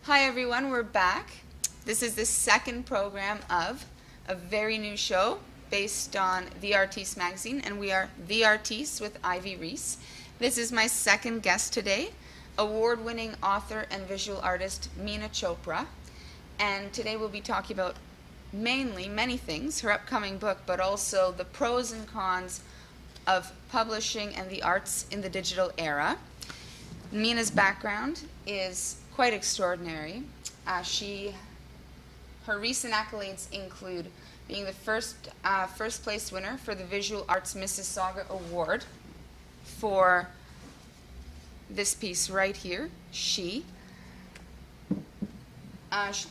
Hi everyone, we're back. This is the second program of a very new show based on the Artis magazine, and we are The Artis with Ivy Reiss. This is my second guest today, award-winning author and visual artist Meena Chopra. And today we'll be talking about mainly many things, her upcoming book, but also the pros and cons of publishing and the arts in the digital era. Meena's background is quite extraordinary. Her recent accolades include being the first place winner for the Visual Arts Mississauga Award for this piece right here, She,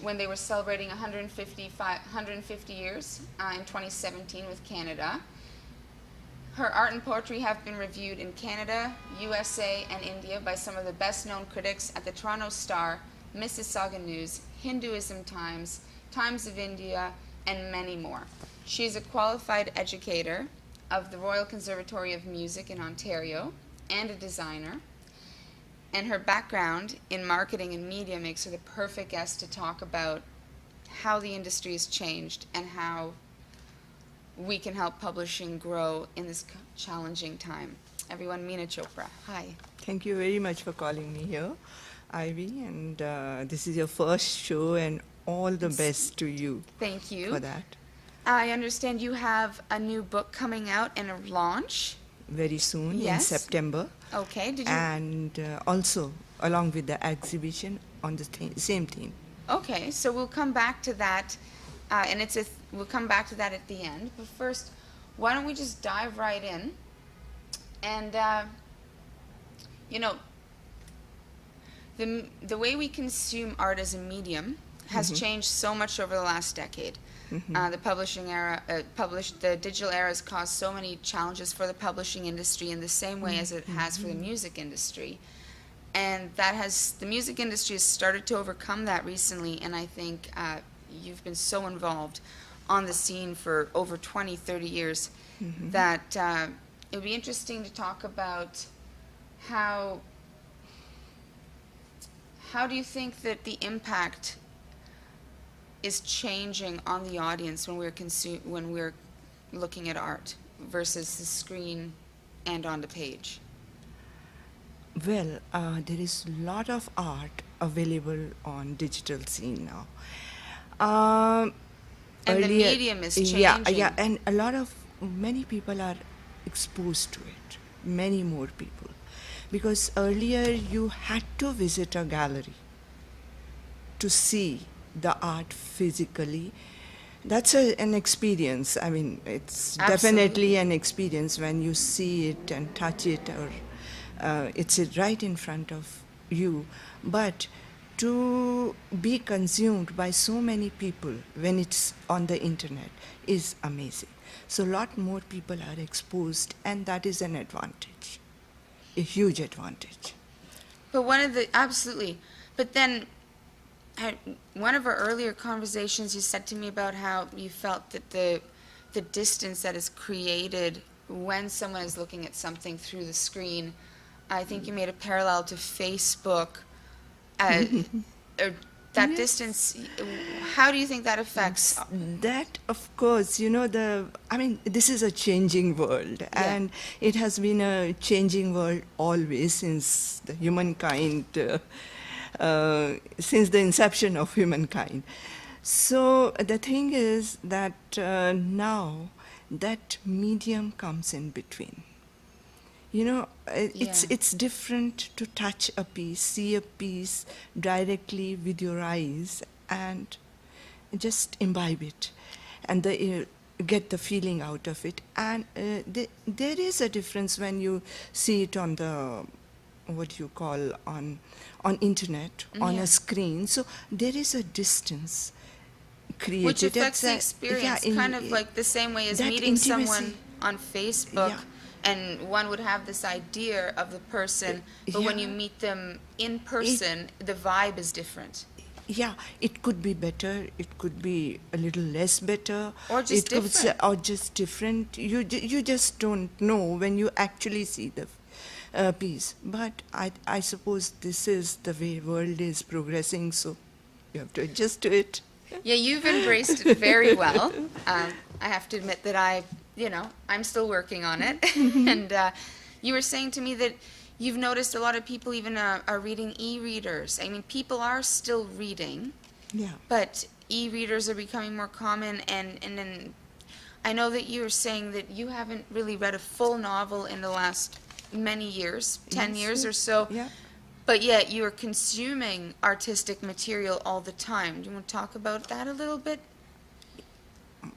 when they were celebrating 150 years in 2017 with Canada. Her art and poetry have been reviewed in Canada, USA, and India by some of the best-known critics at the Toronto Star, Mississauga News, Hinduism Times, Times of India, and many more. She is a qualified educator of the Royal Conservatory of Music in Ontario and a designer. And her background in marketing and media makes her the perfect guest to talk about how the industry has changed and how we can help publishing grow in this challenging time. Everyone, Meena Chopra. Hi. Thank you very much for calling me here, Ivy, and this is your first show, and all the best to you. Thank you. For that. I understand you have a new book coming out and a launch. Very soon, Yes. in September. Okay. Did you? And also, along with the exhibition on the same theme. Okay, so we'll come back to that, and we'll come back to that at the end. But first, why don't we just dive right in? And you know, the way we consume art as a medium has changed so much over the last decade. The publishing era, the digital era has caused so many challenges for the publishing industry in the same way as it has for the music industry. And the music industry has started to overcome that recently, and I think you've been so involved on the scene for over 20, 30 years that it would be interesting to talk about how do you think that the impact is changing on the audience when we're looking at art versus the screen and on the page? Well, there is a lot of art available on digital scene now. And the medium is changing. Yeah, and many people are exposed to it, many more people. Because earlier you had to visit a gallery to see the art physically. That's an experience. I mean, it's definitely an experience when you see it and touch it, or it's right in front of you. But to be consumed by so many people when it's on the internet is amazing. So a lot more people are exposed, and that is an advantage, a huge advantage. But absolutely. But then, one of our earlier conversations, you said to me about how you felt that the distance that is created when someone is looking at something through the screen, I think you made a parallel to Facebook. Or that Yes. distance, how do you think that affects? That, of course, this is a changing world, and it has been a changing world always since the humankind, since the inception of humankind. So the thing is that now that medium comes in between. It's different to touch a piece, see a piece directly with your eyes and just imbibe it and get the feeling out of it. And there is a difference when you see it on the, what you call, on internet, on a screen. So there is a distance created. Which affects the experience, kind of like the same way as meeting someone on Facebook. Yeah. And one would have this idea of the person, but when you meet them in person, the vibe is different. Yeah, it could be better, it could be a little less better. Or just different. Or just different. You just don't know when you actually see the piece. But I suppose this is the way world is progressing, so You have to adjust to it. Yeah, you've embraced it very well. I have to admit that I'm still working on it. And you were saying to me that you've noticed a lot of people even are reading e-readers. I mean, people are still reading, Yeah. but e-readers are becoming more common. And then I know that you were saying that you haven't really read a full novel in the last many years, 10 Yes, years or yes. so. Yeah. But yet you are consuming artistic material all the time. Do you want to talk about that a little bit?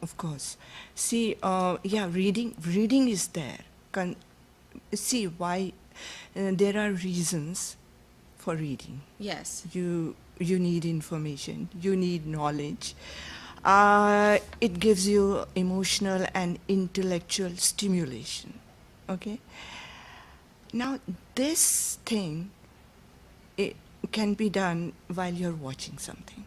Of course. See, reading is there. See why there are reasons for reading. Yes. You need information. You need knowledge. It gives you emotional and intellectual stimulation. Okay. Now this thing, it can be done while you're watching something,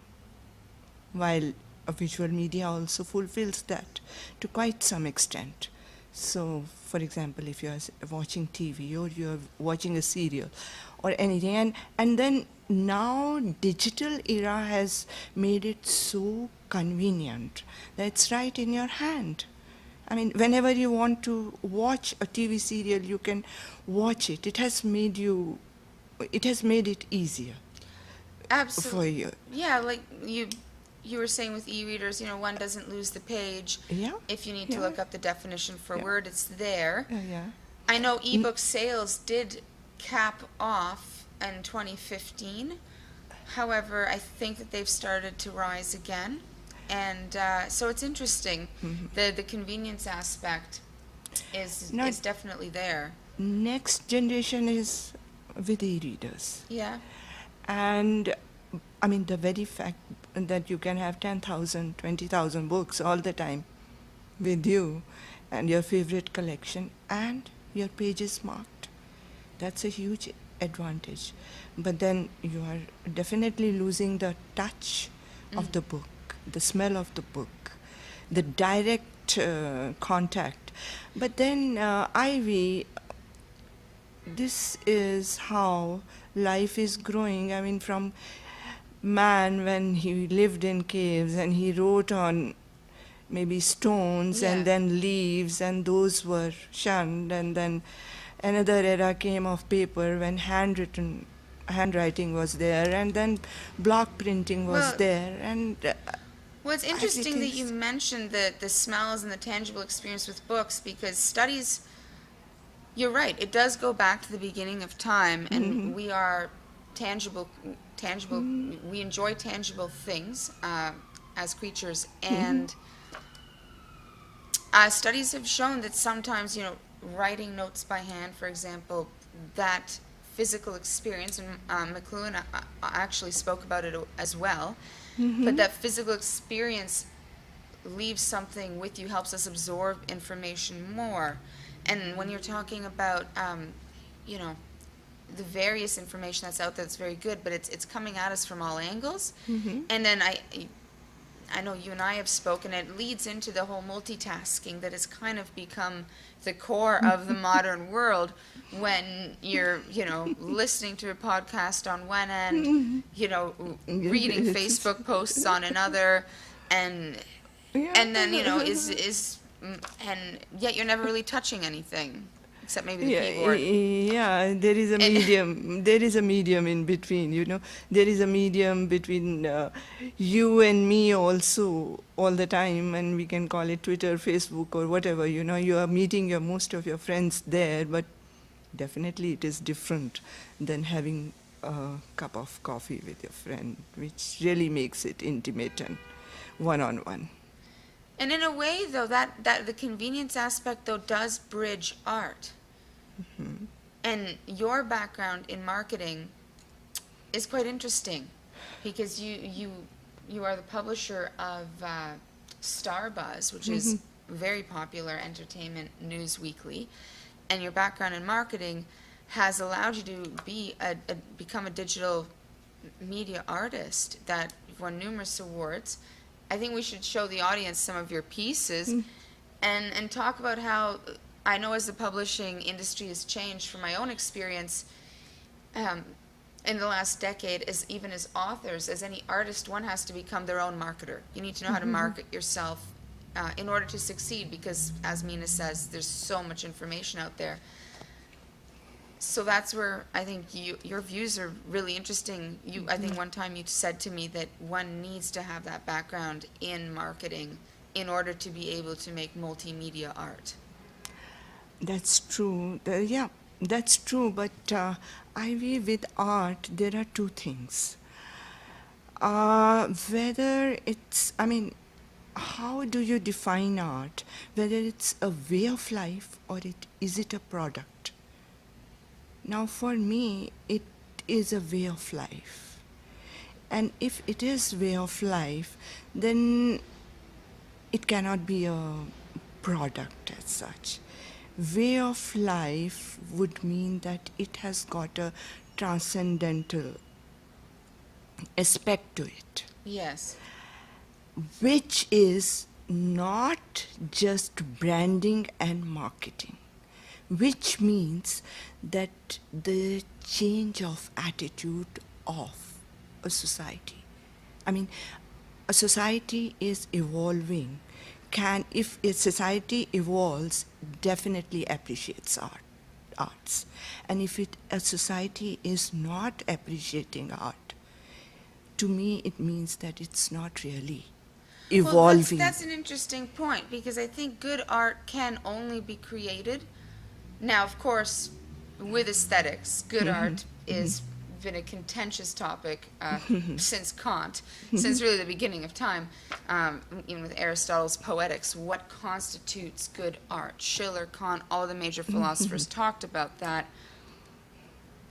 while a visual media also fulfills that to quite some extent. So, for example, if you're watching TV or you're watching a serial or anything, and then now digital era has made it so convenient that it's right in your hand. I mean, whenever you want to watch a TV serial, you can watch it. It has made it easier Absolutely. for you. Yeah, like you were saying with e-readers, one doesn't lose the page. Yeah. If you need to Yeah. look up the definition for Yeah. word, it's there. Yeah. I know ebook sales did cap off in 2015. However, I think that they've started to rise again. And so it's interesting. The convenience aspect is definitely there. Next generation is with e-readers. Yeah. And I mean, the very fact that you can have 10,000, 20,000 books all the time with you and your favorite collection and your pages marked, that's a huge advantage. But then you are definitely losing the touch of the book, the smell of the book, the direct contact. But then, Ivy, this is how life is growing. I mean, from man when he lived in caves and he wrote on maybe stones and then leaves, and those were shunned, and then another era came of paper when handwriting was there, and then block printing was there, and well, it's interesting that you mentioned the smells and the tangible experience with books, because studies, you're right, it does go back to the beginning of time, and we are tangible, we enjoy tangible things as creatures, and studies have shown that sometimes, writing notes by hand, for example, that physical experience, and McLuhan actually spoke about it as well, but that physical experience leaves something with you, helps us absorb information more. And when you're talking about, the various information that's out there that's very good, but it's coming at us from all angles. And then I know you and I have spoken, it leads into the whole multitasking that has kind of become the core of the modern world, when you're, listening to a podcast on one end, reading Facebook posts on another, and then, and yet you're never really touching anything. Except maybe the keyboard. Yeah, there is a medium. There is a medium in between, There is a medium between you and me also all the time, and we can call it Twitter, Facebook, or whatever, You are meeting most of your friends there, but definitely it is different than having a cup of coffee with your friend, which really makes it intimate and one-on-one. And in a way, though, that the convenience aspect, though, does bridge art. And your background in marketing is quite interesting, because you are the publisher of Starbuzz, which is very popular entertainment news weekly, and your background in marketing has allowed you to become a digital media artist that won numerous awards. I think we should show the audience some of your pieces and talk about how, I know as the publishing industry has changed, from my own experience, in the last decade, as even as authors, as any artist, one has to become their own marketer. You need to know how to market yourself in order to succeed, because, as Meena says, there's so much information out there. So that's where I think your views are really interesting. I think one time you said to me that one needs to have that background in marketing in order to be able to make multimedia art. That's true. Yeah, that's true. But Ivy, with art, there are two things. Whether it's, I mean, how do you define art? Whether it's a way of life or is it a product? Now, for me, it is a way of life. And if it is way of life, then it cannot be a product as such. Way of life would mean that it has got a transcendental aspect to it. Yes. Which is not just branding and marketing, which means that the change of attitude of a society. I mean, a society is evolving. If a society evolves, definitely appreciates arts. And if a society is not appreciating art, to me it means that it's not really evolving. Well, that's an interesting point, because I think good art can only be created. Now, of course, with aesthetics, good art is been a contentious topic since Kant, since really the beginning of time, even with Aristotle's Poetics. What constitutes good art? Schiller, Kant, all the major philosophers talked about that.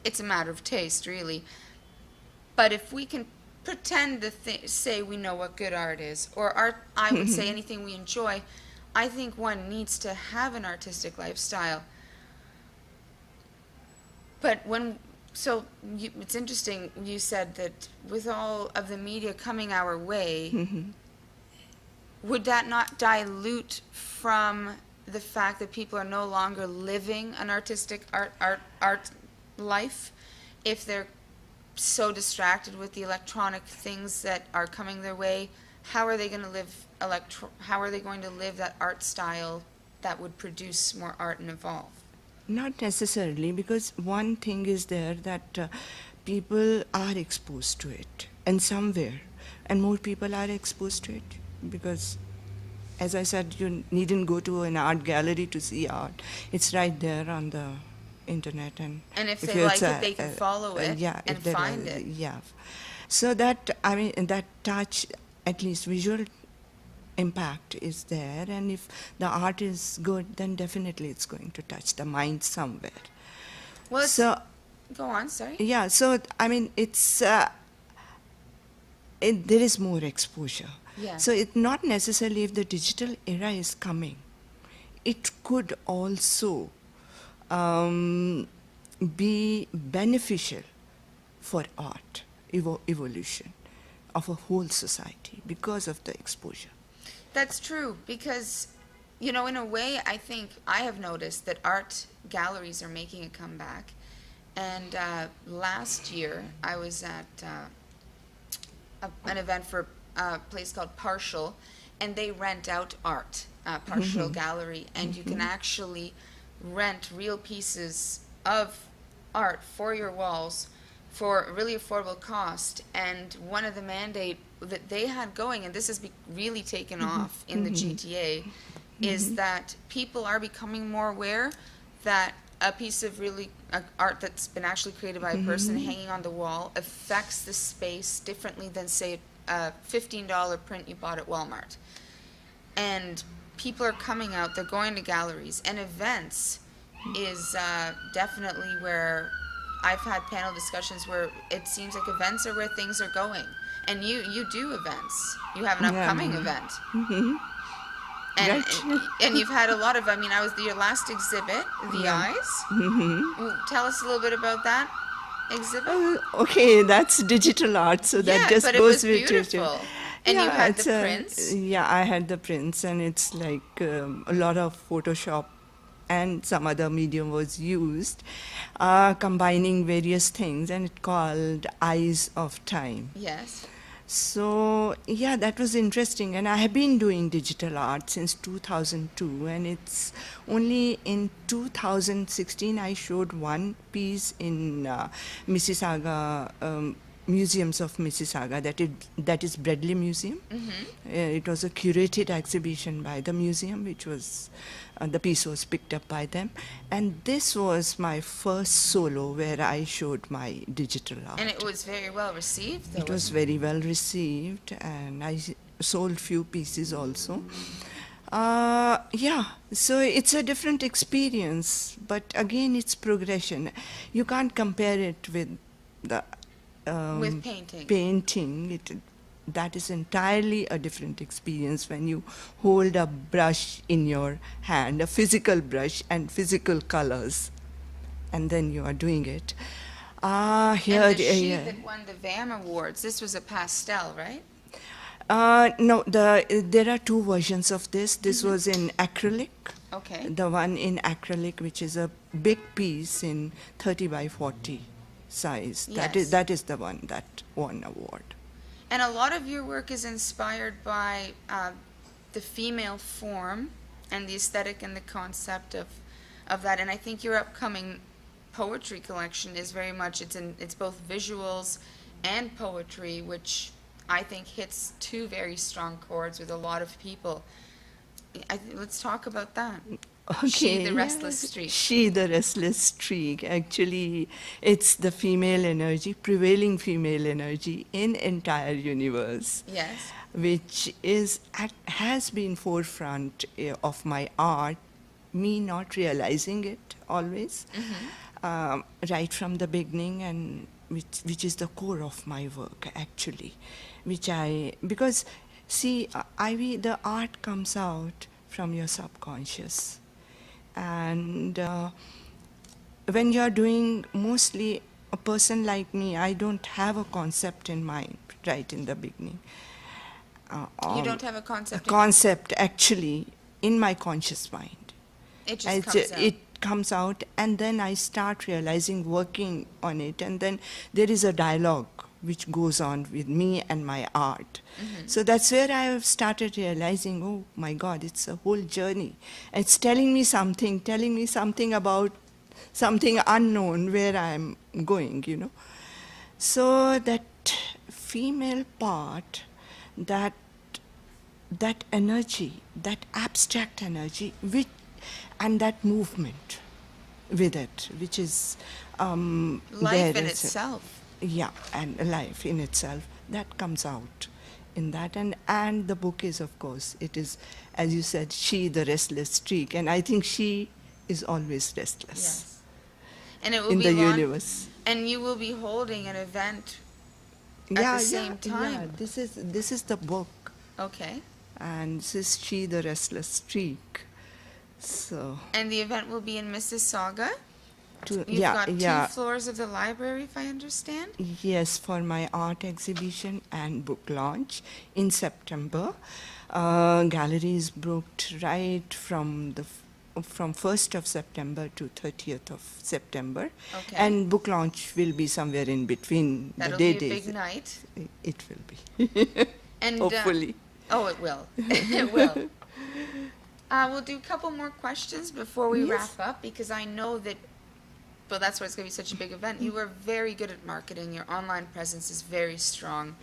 It's a matter of taste, really. But if we can pretend to say we know what good art is, or art, I would say anything we enjoy, I think one needs to have an artistic lifestyle. But it's interesting, you said that with all of the media coming our way, would that not dilute from the fact that people are no longer living an artistic art life if they're so distracted with the electronic things that are coming their way? How are they going to live how are they going to live that art style that would produce more art and evolve? Not necessarily, because one thing is there that people are exposed to it, and somewhere, and more people are exposed to it, because, as I said, you needn't go to an art gallery to see art. It's right there on the internet, and if they like it, they can follow it and find it. Yeah, so that, I mean, that touch, at least visual impact is there, and if the art is good, then definitely it's going to touch the mind somewhere. Well, so go on, sorry. Yeah, so I mean, it's there is more exposure. Yeah. So it's not necessarily, if the digital era is coming, it could also be beneficial for art evolution of a whole society because of the exposure. That's true, because, in a way, I think I have noticed that art galleries are making a comeback. And last year, I was at an event for a place called Partial, and they rent out art, Partial Gallery, and you can actually rent real pieces of art for your walls for a really affordable cost. And one of the mandate that they had going, and this has really taken off in the GTA, is that people are becoming more aware that a piece of really art that's been actually created by a person hanging on the wall affects the space differently than, say, a $15 print you bought at Walmart. And people are coming out, they're going to galleries, and events is definitely where I've had panel discussions where it seems like events are where things are going. And you do events. You have an upcoming event. And you've had a lot of, I was your last exhibit, The Eyes. Tell us a little bit about that exhibit. Okay, that's digital art, so that just but goes it was with beautiful. And you had the prints. Yeah, I had the prints, and it's like a lot of Photoshop and some other medium was used, combining various things, and it called Eyes of Time. Yes. So, yeah, that was interesting. And I have been doing digital art since 2002. And it's only in 2016 I showed one piece in Mississauga, Museums of Mississauga, that is Bradley Museum. It was a curated exhibition by the museum, which was, the piece was picked up by them. And this was my first solo where I showed my digital art. And it was very well received, though. It was very well received, and I sold few pieces also. Yeah, so it's a different experience, but again, it's progression. You can't compare it with the with painting. Painting. That is entirely a different experience when you hold a brush in your hand, a physical brush and physical colors, and then you are doing it. Here, and the sheet that won the VAM Awards, this was a pastel, right? No, there are two versions of this. This was in acrylic. Okay. The one in acrylic, which is a big piece in 30 by 40 size. Yes. That is the one that won award. And a lot of your work is inspired by the female form and the aesthetic and the concept of that. And I think your upcoming poetry collection is very much, it's both visuals and poetry, which I think hits two very strong chords with a lot of people. Let's talk about that. Okay, She, the Restless Streak. She, the Restless Streak. Actually, it's the female energy, prevailing female energy in entire universe. Yes. Which has been forefront of my art, me not realizing it always, right from the beginning, and which is the core of my work actually, because see, Ivy, the art comes out from your subconscious, and when you're doing, mostly a person like me, I don't have a concept in mind right in the beginning. You don't have a concept? Concept actually in my conscious mind. It just comes out. It comes out, and then I start realizing, working on it, and then there is a dialogue which goes on with me and my art. So that's where I have started realizing, oh my God, it's a whole journey. It's telling me something about something unknown where I'm going, you know. So that female part, that energy, that abstract energy, and that movement with it, which is life in itself. Yeah, and life in itself, that comes out in that. And the book is, of course, it is, as you said, She, the Restless Streak, and I think she is always restless. Yes. And it will in be the universe. And you will be holding an event at the same time. Yeah, this is the book. Okay. And this is She, the Restless Streak. So. And the event will be in Mississauga? You've got two floors of the library, if I understand? Yes, for my art exhibition and book launch in September. Gallery is booked right from 1st of September to 30th of September. Okay. And book launch will be somewhere in between That'll the be a days. big night. It will be. And hopefully. Oh, it will. It will. We'll do a couple more questions before we wrap up, because I know that, well, that's why it's going to be such a big event. You are very good at marketing. Your online presence is very strong.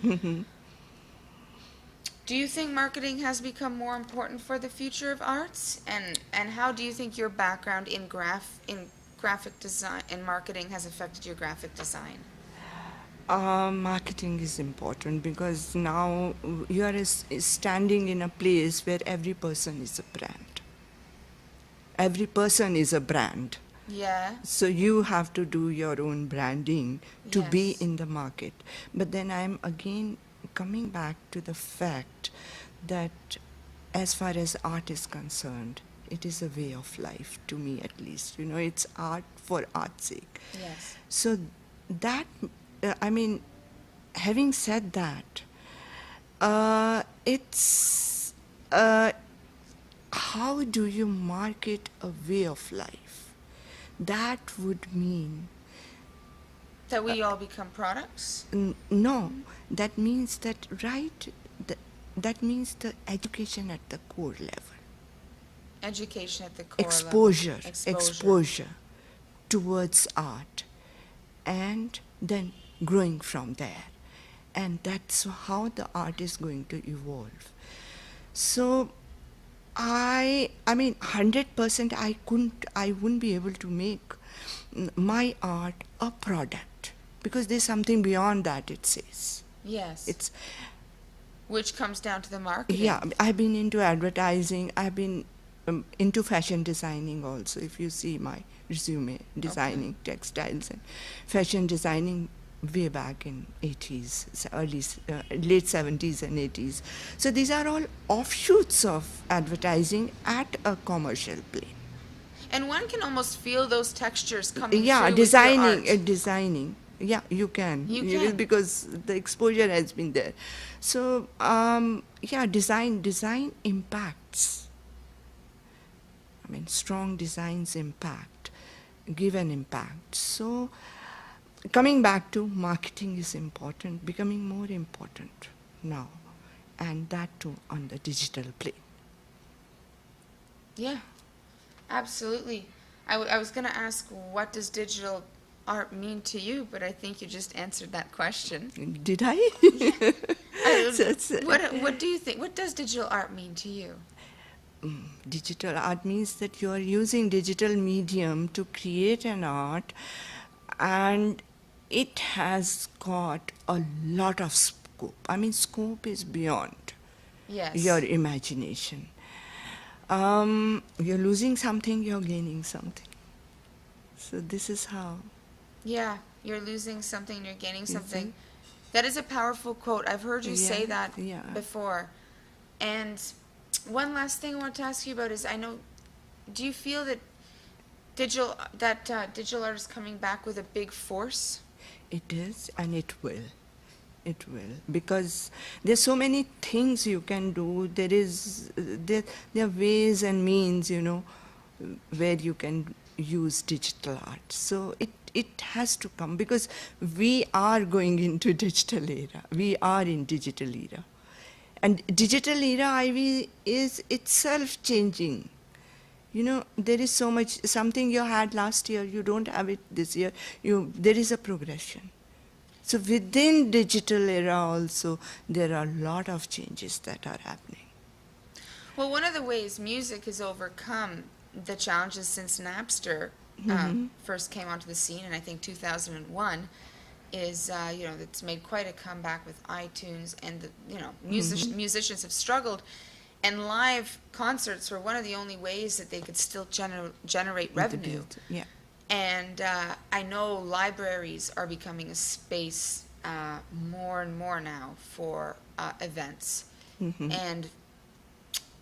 Do you think marketing has become more important for the future of arts? And how do you think your background in graphic design and marketing has affected your graphic design? Marketing is important, because now you are standing in a place where every person is a brand. Every person is a brand. Yeah. So you have to do your own branding to be in the market. But then I'm again coming back to the fact that as far as art is concerned, it is a way of life, to me at least. You know, it's art for art's sake. Yes. So that, I mean, having said that, it's how do you market a way of life? That would mean That we all become products? no. That means that that means the education at the core level. Education at the core Exposure, level. exposure towards art, and then growing from there. And that's how the art is going to evolve. So I mean, 100% I wouldn't be able to make my art a product, because there's something beyond that, it says. Yes. It's, which comes down to the marketing. yeah, I've been into advertising, I've been into fashion designing also, if you see my resume, designing textiles and fashion designing way back in 80s, late 70s and 80s. So these are all offshoots of advertising at a commercial plane. And one can almost feel those textures coming Yeah, through with your art. designing. Yeah, you can. You can. Because the exposure has been there. So, yeah, design impacts. I mean, strong designs give an impact. So, coming back to marketing is important, becoming more important now, and that too on the digital plane. Yeah, absolutely. I was going to ask, what does digital art mean to you? But I think you just answered that question. Did I? What do you think? What does digital art mean to you? Digital art means that you are using digital medium to create an art, and it has got a lot of scope. I mean, scope is beyond your imagination. You're losing something, you're gaining something. So this is how. Yeah, you're losing something, you're gaining something. That is a powerful quote. I've heard you say that before. And one last thing I want to ask you about is, do you feel that digital art is coming back with a big force? It is, and it will. It will, because there's so many things you can do. There are ways and means, where you can use digital art. So it has to come, because we are going into digital era. We are in digital era. And digital era, Ivy, is itself changing. There is so much, something you had last year, you don't have it this year. There is a progression. So within digital era also, there are a lot of changes that are happening. Well, one of the ways music has overcome the challenges since Napster first came onto the scene, and I think 2001, is it's made quite a comeback with iTunes, and musicians have struggled, and live concerts were one of the only ways that they could still generate revenue. Yeah. And I know libraries are becoming a space more and more now for events. And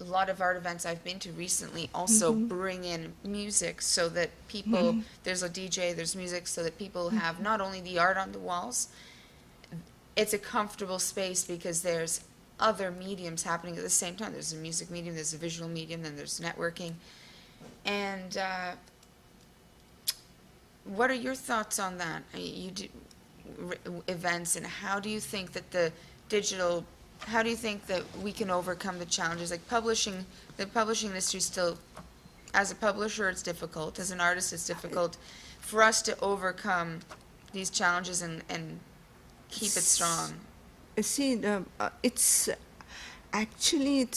a lot of art events I've been to recently also bring in music, so that people, there's a DJ, there's music, so that people have not only the art on the walls, it's a comfortable space because there's other mediums happening at the same time. There's a music medium, there's a visual medium, then there's networking. And what are your thoughts on that? You do events, and how do you think that how do you think that we can overcome the challenges? Like the publishing industry still, as a publisher, it's difficult. As an artist, it's difficult for us to overcome these challenges and keep it strong. See, it's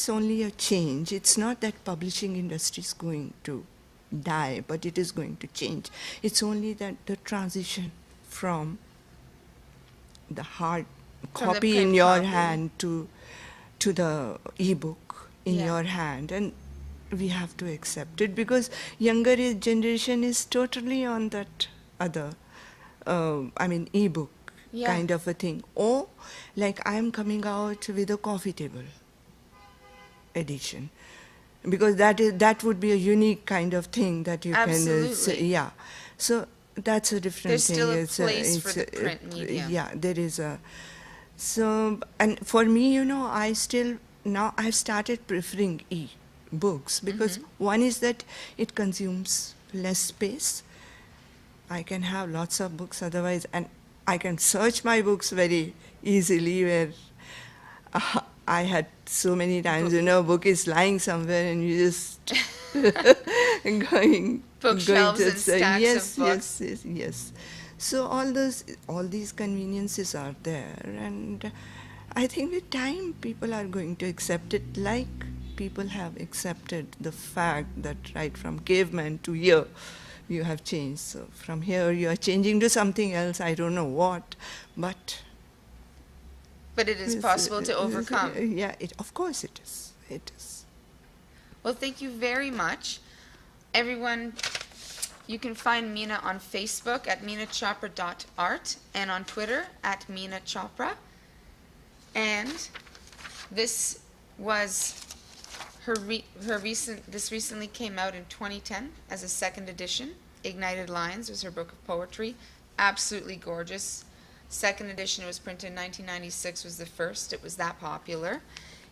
only a change. It's not that publishing industry is going to die, but it is going to change. It's only that the transition from the hard copy in your hand to the ebook in your hand, and we have to accept it, because younger generation is totally on that other ebook kind of a thing. Or like I am coming out with a coffee table edition, because that would be a unique kind of thing that you can say. So that's a different thing. There's still a place for the print media. Yeah, there is a. So, and for me, I've started preferring books, because one is that it consumes less space. I can have lots of books otherwise, and I can search my books very easily, where I had so many times, a book is lying somewhere and you just going Bookshelves to and stacks yes, of books. yes. So all these conveniences are there, and I think with time people are going to accept it, like people have accepted the fact that right from caveman to here, you have changed. So from here you are changing to something else, I don't know what, but it is possible to overcome. Yeah, of course it is. It is. Well, thank you very much. Everyone, you can find Meena on Facebook at meenachopra.art and on Twitter at Meena Chopra. And this was this recently came out in 2010 as a second edition. Ignited Lines was her book of poetry. Absolutely gorgeous. Second edition was printed in 1996, was the first. It was that popular.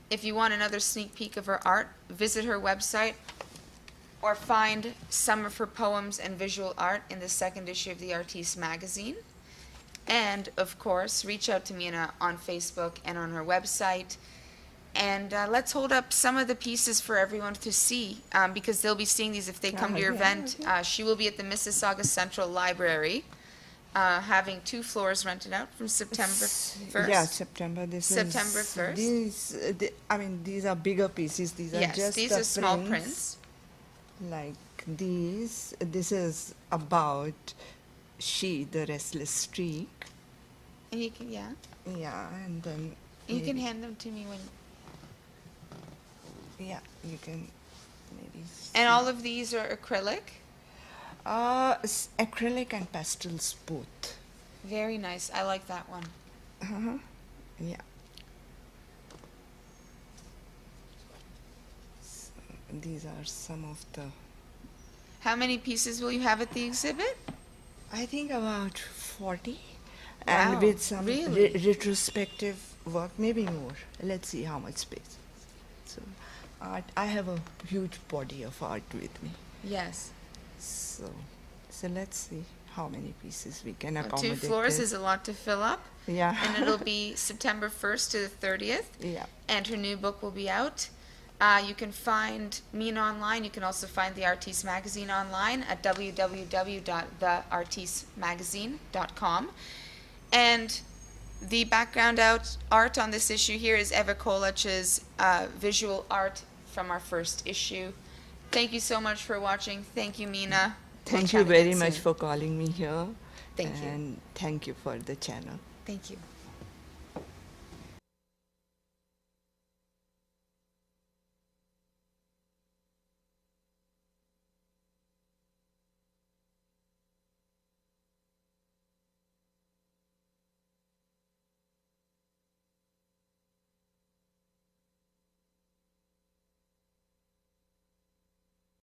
If you want another sneak peek of her art, visit her website or find some of her poems and visual art in the second issue of the Artis magazine. And, of course, reach out to Meena on Facebook and on her website. And let's hold up some of the pieces for everyone to see, because they'll be seeing these if they come to your event. She will be at the Mississauga Central Library, having 2 floors rented out from September 1st. Yeah, September. September 1st. These are bigger pieces. These are just these are small prints. Like these. This is about She, the Restless Streak. And you can, Yeah, and then you can hand them to me when. Yeah, you can maybe see. And all of these are acrylic? Acrylic and pastels both. Very nice. I like that one. Yeah. So these are some of the... How many pieces will you have at the exhibit? I think about 40. Wow, And with some really? retrospective work, maybe more. Let's see how much space. So art, I have a huge body of art with me. Yes. So let's see how many pieces we can accommodate. 2 floors there. is a lot to fill up. Yeah. And it'll be September 1st to the 30th. Yeah. And her new book will be out. You can find Meena online. You can also find the Artis magazine online at www.theartismagazine.com. And the background art on this issue here is Eva Kolach's visual art from our first issue. Thank you so much for watching. Thank you, Meena. Thank you very much for calling me here. Thank you. And thank you for the channel. Thank you.